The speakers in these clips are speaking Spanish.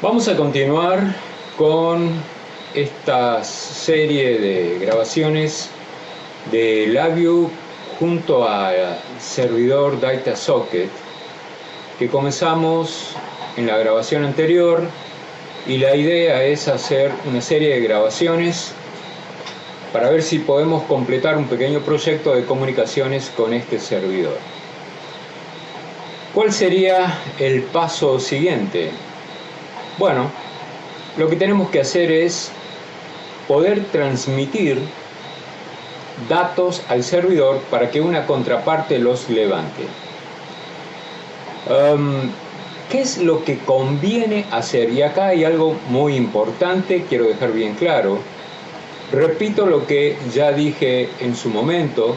Vamos a continuar con esta serie de grabaciones de LabVIEW junto al servidor DataSocket que comenzamos en la grabación anterior, y la idea es hacer una serie de grabaciones para ver si podemos completar un pequeño proyecto de comunicaciones con este servidor. ¿Cuál sería el paso siguiente? Bueno, lo que tenemos que hacer es poder transmitir datos al servidor para que una contraparte los levante. ¿Qué es lo que conviene hacer? Y acá hay algo muy importante, quiero dejar bien claro. Repito lo que ya dije en su momento.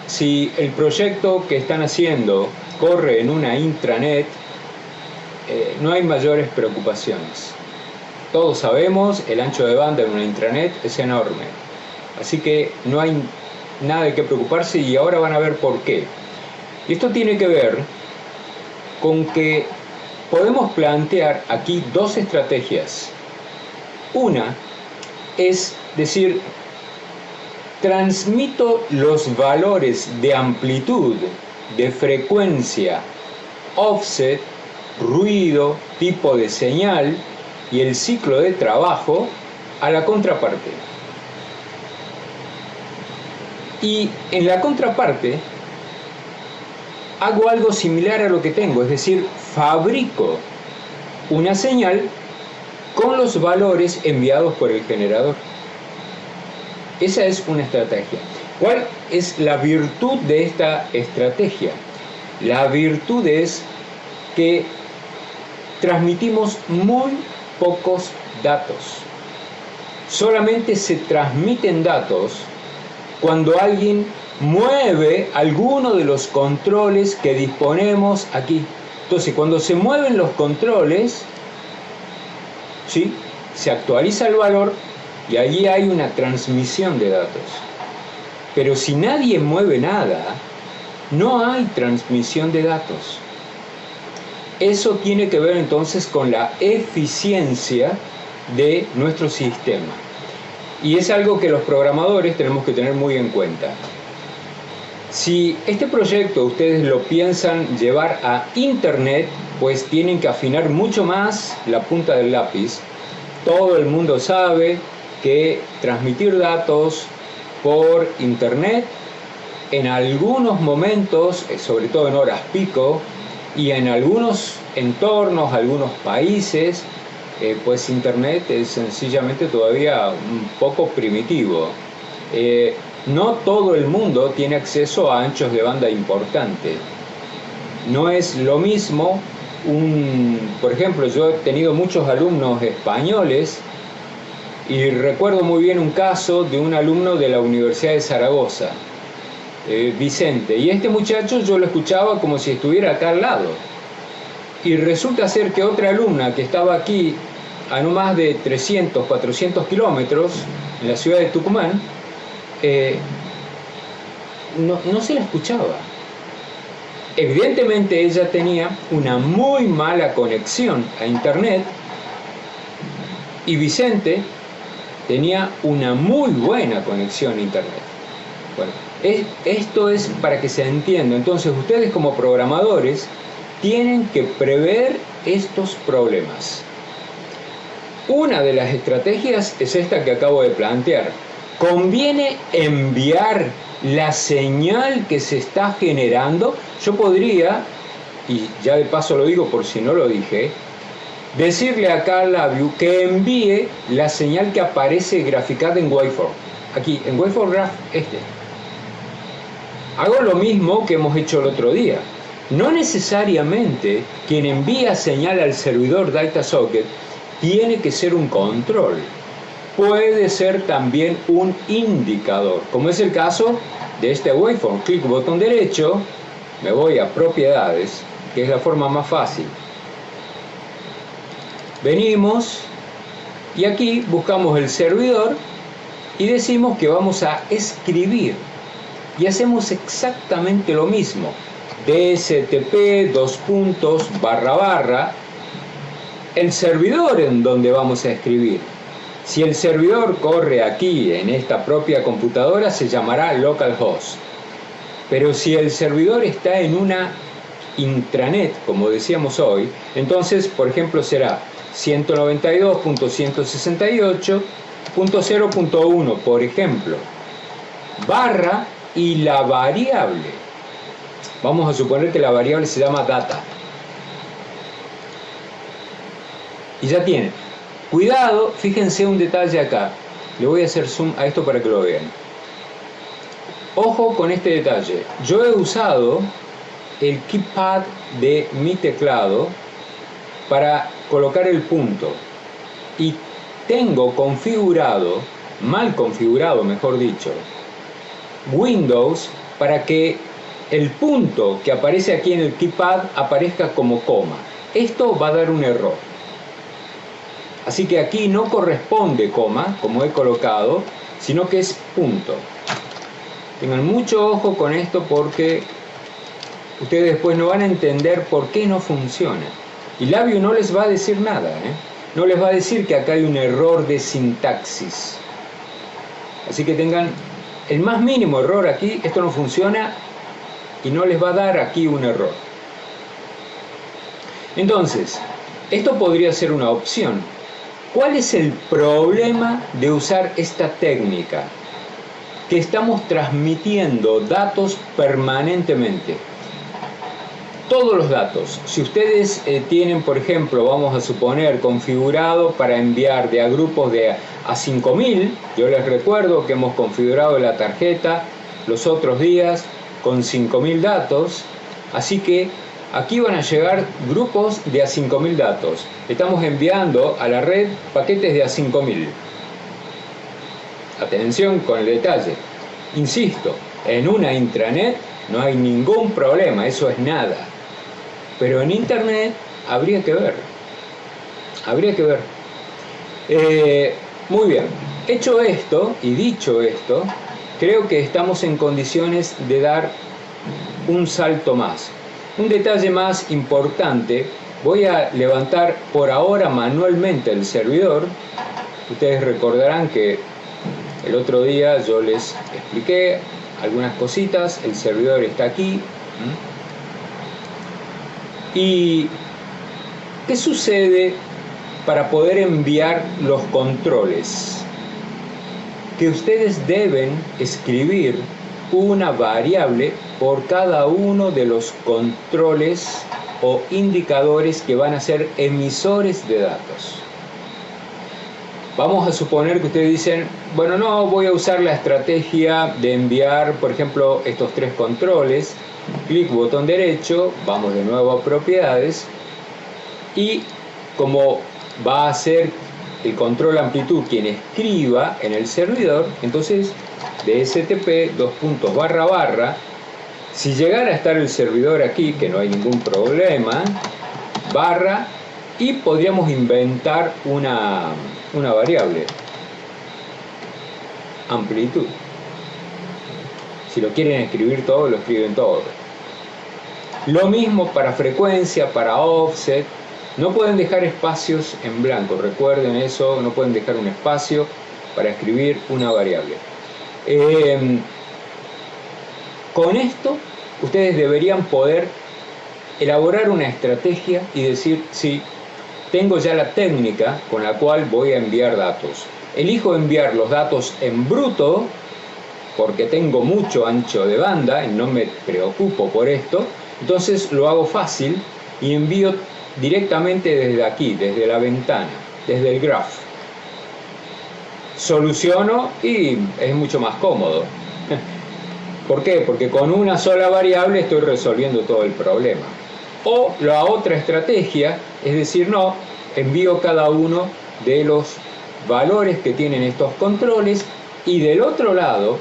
Si el proyecto que están haciendo corre en una intranet, no hay mayores preocupaciones. Todos sabemos, el ancho de banda en una intranet es enorme. Así que no hay nada de qué preocuparse, y ahora van a ver por qué. Y esto tiene que ver con que podemos plantear aquí dos estrategias. Una es decir, transmito los valores de amplitud, de frecuencia, offset, ruido, tipo de señal y el ciclo de trabajo a la contraparte. Y en la contraparte hago algo similar a lo que tengo, es decir, fabrico una señal con los valores enviados por el generador. Esa es una estrategia. ¿Cuál es la virtud de esta estrategia? La virtud es que transmitimos muy pocos datos. Solamente se transmiten datos cuando alguien mueve alguno de los controles que disponemos aquí. Entonces, cuando se mueven los controles, ¿sí?, se actualiza el valor y allí hay una transmisión de datos. Pero si nadie mueve nada, no hay transmisión de datos. Eso tiene que ver entonces con la eficiencia de nuestro sistema. Y es algo que los programadores tenemos que tener muy en cuenta. Si este proyecto ustedes lo piensan llevar a internet, pues tienen que afinar mucho más la punta del lápiz. Todo el mundo sabe que transmitir datos por internet en algunos momentos, sobre todo en horas pico, y en algunos entornos, algunos países, pues internet es sencillamente todavía un poco primitivo. No todo el mundo tiene acceso a anchos de banda importante. No es lo mismo por ejemplo, yo he tenido muchos alumnos españoles y recuerdo muy bien un caso de un alumno de la Universidad de Zaragoza, Vicente, y este muchacho yo lo escuchaba como si estuviera acá al lado, y resulta ser que otra alumna que estaba aquí a no más de 300, 400 kilómetros en la ciudad de Tucumán, no se la escuchaba. Evidentemente ella tenía una muy mala conexión a internet y Vicente tenía una muy buena conexión a internet. Bueno, esto es para que se entienda. Entonces ustedes como programadores tienen que prever estos problemas. Una de las estrategias es esta que acabo de plantear. Conviene enviar la señal que se está generando. Yo podría, y ya de paso lo digo por si no lo dije, decirle acá a LabVIEW que envíe la señal que aparece graficada en waveform. Aquí, en waveform graph Hago lo mismo que hemos hecho el otro día. No necesariamente quien envía señal al servidor DataSocket tiene que ser un control. Puede ser también un indicador, como es el caso de este waveform. Clic botón derecho, me voy a propiedades, que es la forma más fácil. Venimos y aquí buscamos el servidor y decimos que vamos a escribir. Y hacemos exactamente lo mismo. DSTP, // el servidor en donde vamos a escribir. Si el servidor corre aquí en esta propia computadora, se llamará localhost. Pero si el servidor está en una intranet, como decíamos hoy, entonces, por ejemplo, será 192.168.0.1, por ejemplo, barra y la variable. Vamos a suponer que la variable se llama data. Y ya tiene. Cuidado, fíjense un detalle acá. Le voy a hacer zoom a esto para que lo vean. Ojo con este detalle. Yo he usado el keypad de mi teclado para colocar el punto. Y tengo configurado, mal configurado mejor dicho, Windows para que el punto que aparece aquí en el keypad aparezca como coma. Esto va a dar un error. Así que aquí no corresponde coma, como he colocado, sino que es punto. Tengan mucho ojo con esto porque ustedes después no van a entender por qué no funciona. Y Labview no les va a decir nada, no les va a decir que acá hay un error de sintaxis. Así que tengan el más mínimo error aquí, esto no funciona y no les va a dar aquí un error. Entonces, esto podría ser una opción. ¿Cuál es el problema de usar esta técnica? Que estamos transmitiendo datos permanentemente. Todos los datos. Si ustedes tienen, por ejemplo, vamos a suponer, configurado para enviar de a grupos de a 5000, yo les recuerdo que hemos configurado la tarjeta los otros días con 5000 datos, así que aquí van a llegar grupos de a 5000 datos. Estamos enviando a la red paquetes de a 5000. Atención con el detalle. Insisto, en una intranet no hay ningún problema, eso es nada. Pero en internet habría que ver. Habría que ver. Muy bien. Hecho esto y dicho esto, creo que estamos en condiciones de dar un salto más. Un detalle más importante, voy a levantar por ahora manualmente el servidor. Ustedes recordarán que el otro día yo les expliqué algunas cositas, el servidor está aquí. ¿Y qué sucede para poder enviar los controles? Que ustedes deben escribir una variable por cada uno de los controles o indicadores que van a ser emisores de datos. Vamos a suponer que ustedes dicen, bueno, no, voy a usar la estrategia de enviar, por ejemplo, estos tres controles, clic, botón derecho, vamos de nuevo a propiedades, y como va a ser el control amplitud quien escriba en el servidor, entonces DSTP, // si llegara a estar el servidor aquí, que no hay ningún problema, barra, y podríamos inventar una variable, amplitud. Si lo quieren escribir todo, lo escriben todo. Lo mismo para frecuencia, para offset. No pueden dejar espacios en blanco, recuerden eso, no pueden dejar un espacio para escribir una variable. Con esto, ustedes deberían poder elaborar una estrategia y decir, sí, tengo ya la técnica con la cual voy a enviar datos. Elijo enviar los datos en bruto, porque tengo mucho ancho de banda y no me preocupo por esto, entonces lo hago fácil y envío directamente desde aquí, desde la ventana, desde el graph. Soluciono y es mucho más cómodo. ¿Por qué? Porque con una sola variable estoy resolviendo todo el problema. O la otra estrategia es decir, no, envío cada uno de los valores que tienen estos controles y del otro lado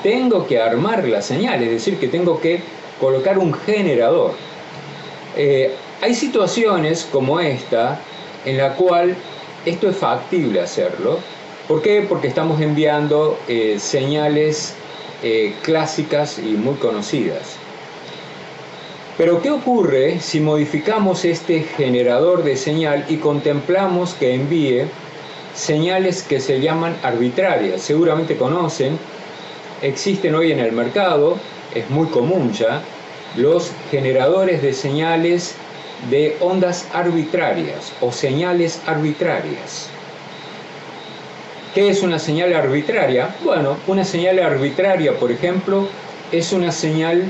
tengo que armar la señal, es decir, que tengo que colocar un generador. Hay situaciones como esta en la cual esto es factible hacerlo. ¿Por qué? Porque estamos enviando señales clásicas y muy conocidas. Pero ¿qué ocurre si modificamos este generador de señal y contemplamos que envíe señales que se llaman arbitrarias? Seguramente conocen, existen hoy en el mercado, es muy común ya, los generadores de señales de ondas arbitrarias o señales arbitrarias. ¿Qué es una señal arbitraria? Bueno, una señal arbitraria, por ejemplo, es una señal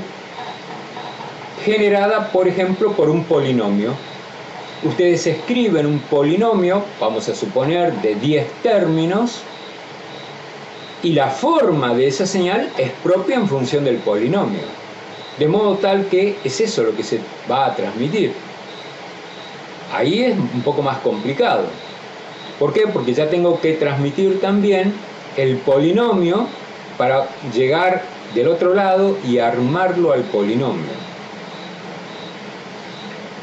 generada, por ejemplo, por un polinomio. Ustedes escriben un polinomio, vamos a suponer, de 10 términos, y la forma de esa señal es propia en función del polinomio. De modo tal que es eso lo que se va a transmitir. Ahí es un poco más complicado. ¿Por qué? Porque ya tengo que transmitir también el polinomio para llegar del otro lado y armarlo al polinomio.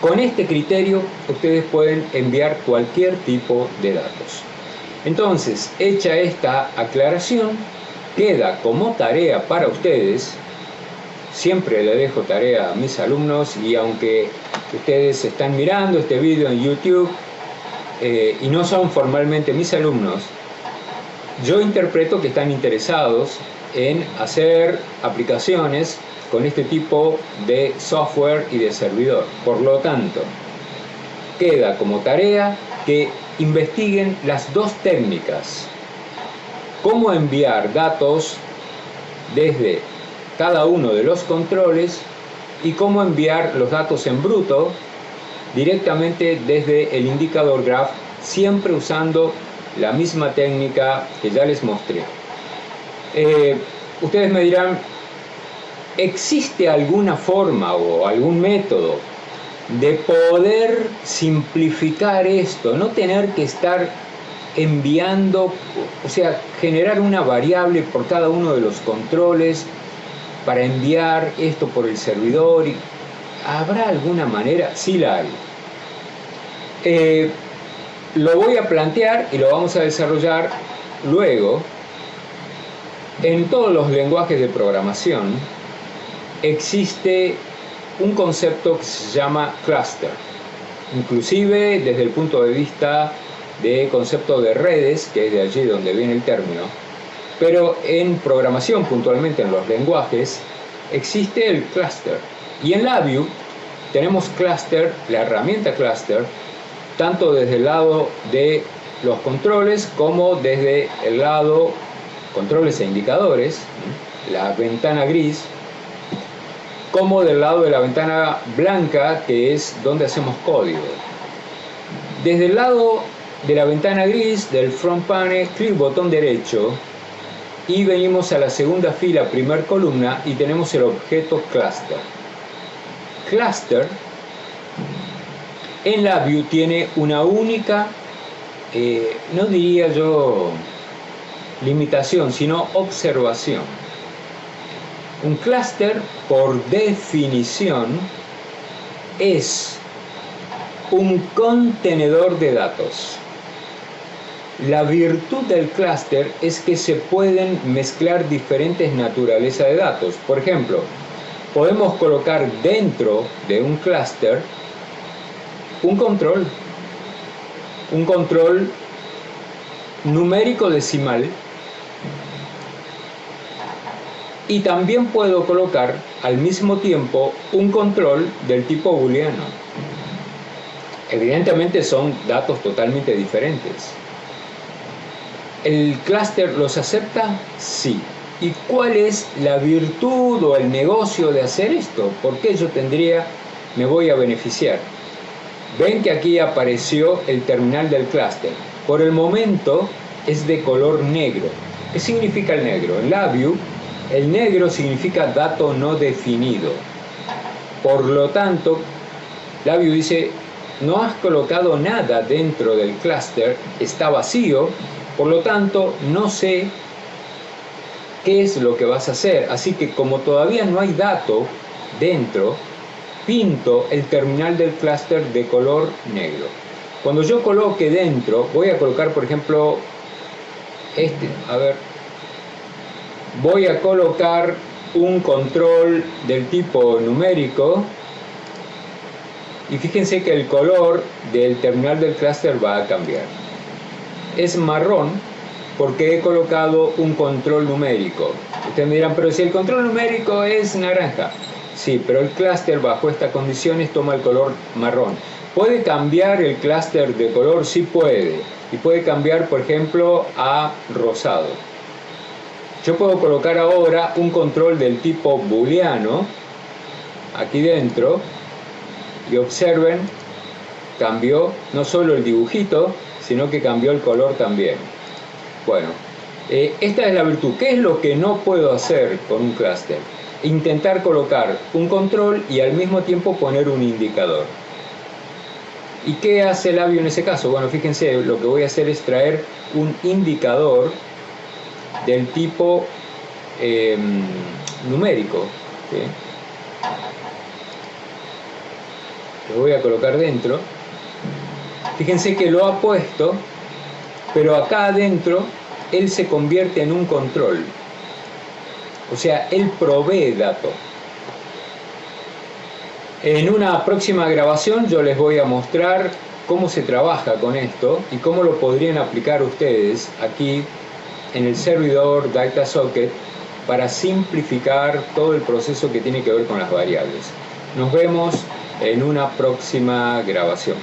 Con este criterio ustedes pueden enviar cualquier tipo de datos. Entonces, hecha esta aclaración, queda como tarea para ustedes, siempre le dejo tarea a mis alumnos, y aunque ustedes están mirando este video en YouTube y no son formalmente mis alumnos, yo interpreto que están interesados en hacer aplicaciones con este tipo de software y de servidor. Por lo tanto, queda como tarea que investiguen las dos técnicas: cómo enviar datos desde cada uno de los controles y cómo enviar los datos en bruto directamente desde el indicador graph, siempre usando la misma técnica que ya les mostré. Ustedes me dirán, ¿existe alguna forma o algún método de poder simplificar esto? No tener que estar enviando, o sea, generar una variable por cada uno de los controles para enviar esto por el servidor. ¿Habrá alguna manera? Sí la hay. Lo voy a plantear y lo vamos a desarrollar luego. En todos los lenguajes de programación existe un concepto que se llama cluster, inclusive desde el punto de vista de concepto de redes, que es de allí donde viene el término, pero en programación, puntualmente en los lenguajes, existe el cluster. Y en LabVIEW tenemos cluster, la herramienta cluster, tanto desde el lado de los controles como desde el lado controles e indicadores, la ventana gris, como del lado de la ventana blanca, que es donde hacemos código. Desde el lado de la ventana gris del front panel, clic botón derecho y venimos a la segunda fila, primer columna, y tenemos el objeto cluster. Cluster en LabVIEW tiene una única, no diría yo limitación, sino observación. Un clúster, por definición, es un contenedor de datos. La virtud del clúster es que se pueden mezclar diferentes naturalezas de datos. Por ejemplo, podemos colocar dentro de un clúster un control numérico decimal, y también puedo colocar al mismo tiempo un control del tipo booleano. Evidentemente son datos totalmente diferentes. ¿El clúster los acepta? Sí. ¿Y cuál es la virtud o el negocio de hacer esto? ¿Por qué yo me voy a beneficiar? Ven que aquí apareció el terminal del clúster. Por el momento es de color negro. ¿Qué significa el negro? En LabVIEW, el negro significa dato no definido. Por lo tanto, LabVIEW dice, no has colocado nada dentro del clúster, está vacío, por lo tanto, no sé qué es lo que vas a hacer. Así que como todavía no hay dato dentro, pinto el terminal del clúster de color negro. Cuando yo coloque dentro, voy a colocar, por ejemplo, voy a colocar un control del tipo numérico Y fíjense que el color del terminal del clúster va a cambiar. Es marrón porque he colocado un control numérico. Ustedes me dirán, pero si el control numérico es naranja. Sí, pero el clúster bajo estas condiciones toma el color marrón. ¿Puede cambiar el clúster de color? Sí puede. Y puede cambiar, por ejemplo, a rosado. Yo puedo colocar ahora un control del tipo booleano aquí dentro. Y observen, cambió no solo el dibujito, sino que cambió el color también. Bueno, esta es la virtud. ¿Qué es lo que no puedo hacer con un clúster? Intentar colocar un control y al mismo tiempo poner un indicador. ¿Y qué hace Labview en ese caso? Bueno, fíjense, lo que voy a hacer es traer un indicador del tipo numérico, ¿sí? Lo voy a colocar dentro. Fíjense que lo ha puesto, pero acá adentro él se convierte en un control. O sea, él provee datos. En una próxima grabación yo les voy a mostrar cómo se trabaja con esto y cómo lo podrían aplicar ustedes aquí en el servidor DataSocket para simplificar todo el proceso que tiene que ver con las variables. Nos vemos en una próxima grabación.